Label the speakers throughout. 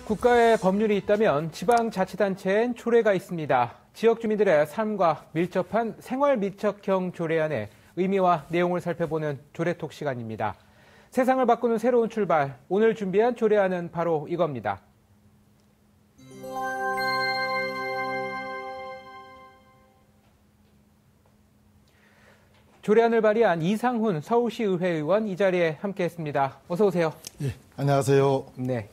Speaker 1: 국가의 법률이 있다면 지방자치단체엔 조례가 있습니다. 지역 주민들의 삶과 밀접한 생활 밀착형 조례안의 의미와 내용을 살펴보는 조례톡 시간입니다. 세상을 바꾸는 새로운 출발, 오늘 준비한 조례안은 바로 이겁니다. 조례안을 발의한 이상훈 서울시 의회 의원 이 자리에 함께했습니다. 어서 오세요.
Speaker 2: 예, 안녕하세요.
Speaker 1: 네.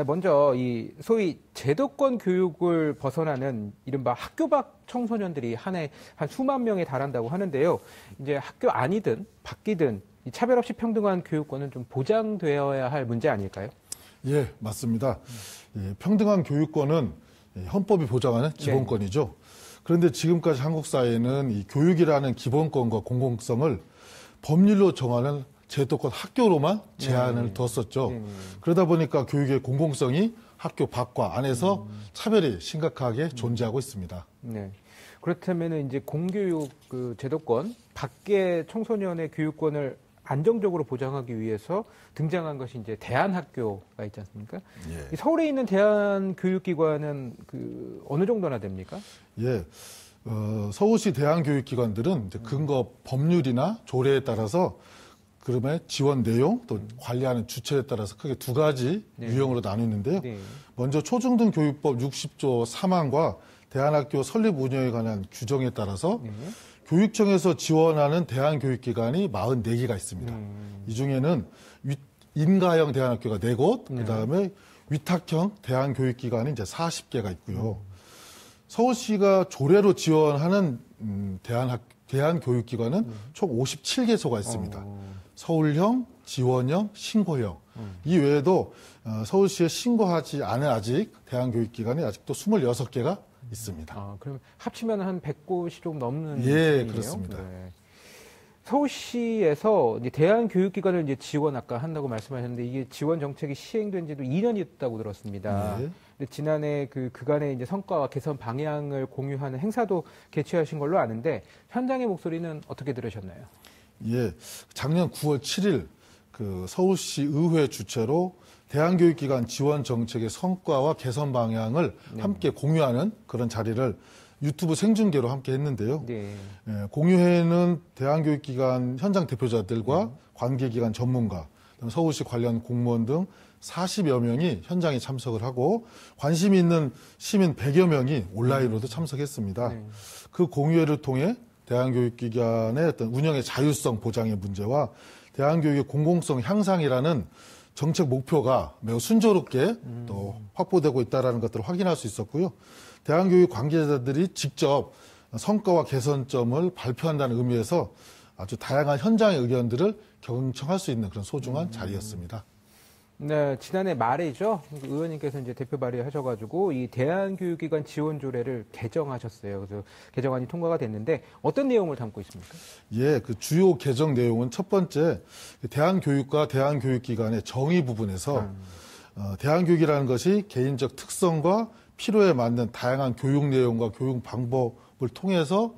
Speaker 1: 먼저 이 소위 제도권 교육을 벗어나는 이른바 학교 밖 청소년들이 한 해 한 수만 명에 달한다고 하는데요. 이제 학교 안이든 밖이든 차별 없이 평등한 교육권은 좀 보장되어야 할 문제 아닐까요?
Speaker 2: 예, 맞습니다. 예, 평등한 교육권은 헌법이 보장하는 기본권이죠. 네. 그런데 지금까지 한국 사회는 이 교육이라는 기본권과 공공성을 법률로 정하는 제도권 학교로만 제한을 뒀었죠. 그러다 보니까 교육의 공공성이 학교 밖과 안에서 차별이 심각하게 존재하고 있습니다.
Speaker 1: 네. 그렇다면 이제 공교육 그 제도권 밖의 청소년의 교육권을 안정적으로 보장하기 위해서 등장한 것이 이제 대안학교가 있지 않습니까? 예. 서울에 있는 대안교육기관은 그 어느 정도나 됩니까?
Speaker 2: 예. 서울시 대안교육기관들은 이제 근거 법률이나 조례에 따라서 그러면 지원 내용 또 관리하는 주체에 따라서 크게 두 가지 유형으로 나누는데요. 먼저 초중등 교육법 60조 3항과 대안학교 설립 운영에 관한 규정에 따라서 교육청에서 지원하는 대안교육기관이 44개가 있습니다. 이 중에는 인가형 대안학교가 4곳, 그다음에 위탁형 대안교육기관이 이제 40개가 있고요. 서울시가 조례로 지원하는 대안교육기관은 총 57개소가 있습니다. 서울형, 지원형, 신고형. 이 외에도 서울시에 신고하지 않은 아직 대안교육기관이 아직도 26개가 있습니다.
Speaker 1: 아, 그럼 합치면 한 100곳이 좀 넘는
Speaker 2: 예,
Speaker 1: 수준이네요.
Speaker 2: 그렇습니다. 네.
Speaker 1: 서울시에서 이제 대안교육기관을 이제 지원 아까 한다고 말씀하셨는데 이게 지원 정책이 시행된 지도 2년이 됐다고 들었습니다. 네. 근데 지난해 그간의 이제 성과와 개선 방향을 공유하는 행사도 개최하신 걸로 아는데 현장의 목소리는 어떻게 들으셨나요?
Speaker 2: 예, 작년 9월 7일 그 서울시 의회 주최로 대안교육기관 지원 정책의 성과와 개선 방향을 함께 공유하는 그런 자리를 유튜브 생중계로 함께 했는데요. 예, 공유회에는 대안교육기관 현장 대표자들과 관계기관 전문가, 서울시 관련 공무원 등 40여 명이 현장에 참석을 하고 관심이 있는 시민 100여 명이 온라인으로도 참석했습니다. 그 공유회를 통해 대안교육기관의 어떤 운영의 자율성 보장의 문제와 대안교육의 공공성 향상이라는 정책 목표가 매우 순조롭게 또 확보되고 있다는 것들을 확인할 수 있었고요. 대안교육 관계자들이 직접 성과와 개선점을 발표한다는 의미에서 아주 다양한 현장의 의견들을 경청할 수 있는 그런 소중한 자리였습니다.
Speaker 1: 네, 지난해 말이죠. 의원님께서 이제 대표 발의하셔가지고 이 대안교육기관 지원 조례를 개정하셨어요. 그래서 개정안이 통과가 됐는데 어떤 내용을 담고 있습니까?
Speaker 2: 예, 그 주요 개정 내용은 첫 번째 대안교육과 대안교육기관의 정의 부분에서 대안교육이라는 것이 개인적 특성과 필요에 맞는 다양한 교육 내용과 교육 방법을 통해서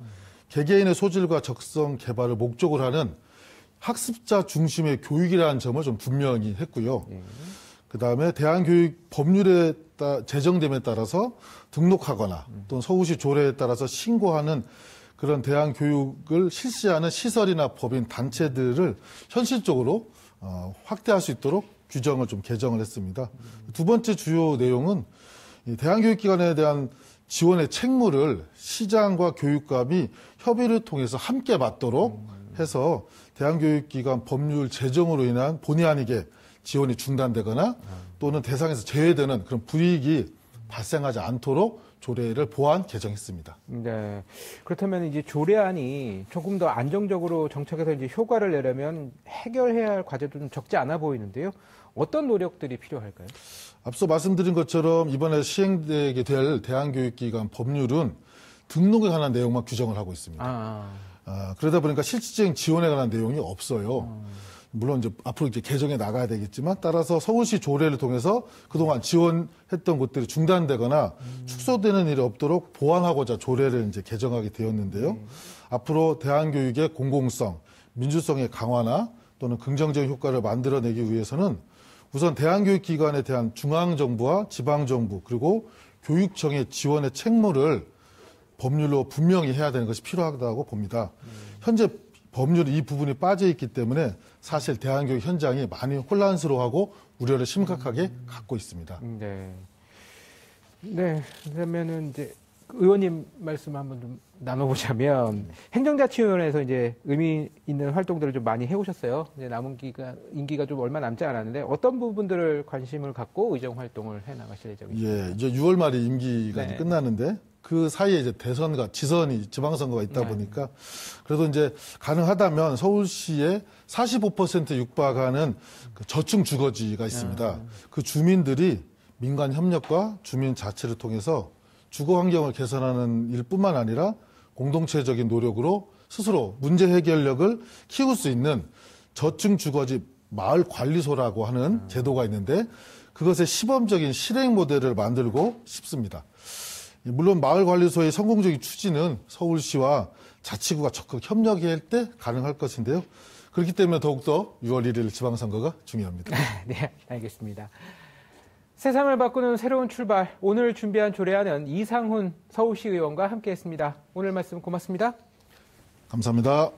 Speaker 2: 개개인의 소질과 적성 개발을 목적으로 하는 학습자 중심의 교육이라는 점을 좀 분명히 했고요. 그다음에 대안교육 법률에 제정됨에 따라서 등록하거나 또는 서울시 조례에 따라서 신고하는 그런 대안교육을 실시하는 시설이나 법인 단체들을 현실적으로 확대할 수 있도록 규정을 좀 개정을 했습니다. 두 번째 주요 내용은 이 대안교육기관에 대한 지원의 책무를 시장과 교육감이 협의를 통해서 함께 맡도록 해서 대안교육기관 법률 제정으로 인한 본의 아니게 지원이 중단되거나 또는 대상에서 제외되는 그런 불이익이 발생하지 않도록 조례를 보완 개정했습니다.
Speaker 1: 네. 그렇다면 이제 조례안이 조금 더 안정적으로 정착해서 이제 효과를 내려면 해결해야 할 과제도 좀 적지 않아 보이는데요. 어떤 노력들이 필요할까요?
Speaker 2: 앞서 말씀드린 것처럼 이번에 시행되게 될 대안교육기관 법률은 등록에 관한 내용만 규정을 하고 있습니다. 그러다 보니까 실질적인 지원에 관한 내용이 없어요. 물론 이제 앞으로 이제 개정해 나가야 되겠지만 따라서 서울시 조례를 통해서 그동안 지원했던 곳들이 중단되거나 축소되는 일이 없도록 보완하고자 조례를 이제 개정하게 되었는데요. 앞으로 대안교육의 공공성, 민주성의 강화나 또는 긍정적인 효과를 만들어내기 위해서는 우선 대한교육기관에 대한 중앙정부와 지방정부 그리고 교육청의 지원의 책무를 법률로 분명히 해야 되는 것이 필요하다고 봅니다. 현재 법률이 이 부분이 빠져 있기 때문에 사실 대한교육 현장이 많이 혼란스러워하고 우려를 심각하게 갖고 있습니다.
Speaker 1: 네. 네. 그러면은 이제 의원님 말씀 한번 좀 나눠보자면 행정자치위원회에서 이제 의미 있는 활동들을 좀 많이 해오셨어요. 이제 남은 임기가 좀 얼마 남지 않았는데 어떤 부분들을 관심을 갖고 의정 활동을 해 나가실 예정이십니까?
Speaker 2: 예, 이제 6월 말에 임기가
Speaker 1: 네.
Speaker 2: 끝나는데 그 사이에 이제 대선과 지선이 지방선거가 있다 보니까 그래도 이제 가능하다면 서울시에 45% 육박하는 그 저층 주거지가 있습니다. 그 주민들이 민간 협력과 주민 자치를 통해서 주거 환경을 개선하는 일뿐만 아니라 공동체적인 노력으로 스스로 문제 해결력을 키울 수 있는 저층 주거지 마을 관리소라고 하는 제도가 있는데 그것의 시범적인 실행 모델을 만들고 싶습니다. 물론 마을 관리소의 성공적인 추진은 서울시와 자치구가 적극 협력할 때 가능할 것인데요. 그렇기 때문에 더욱더 6월 1일 지방선거가 중요합니다.
Speaker 1: 네, 알겠습니다. 세상을 바꾸는 새로운 출발. 오늘 준비한 조례안은 이상훈 서울시 의원과 함께했습니다. 오늘 말씀 고맙습니다.
Speaker 2: 감사합니다.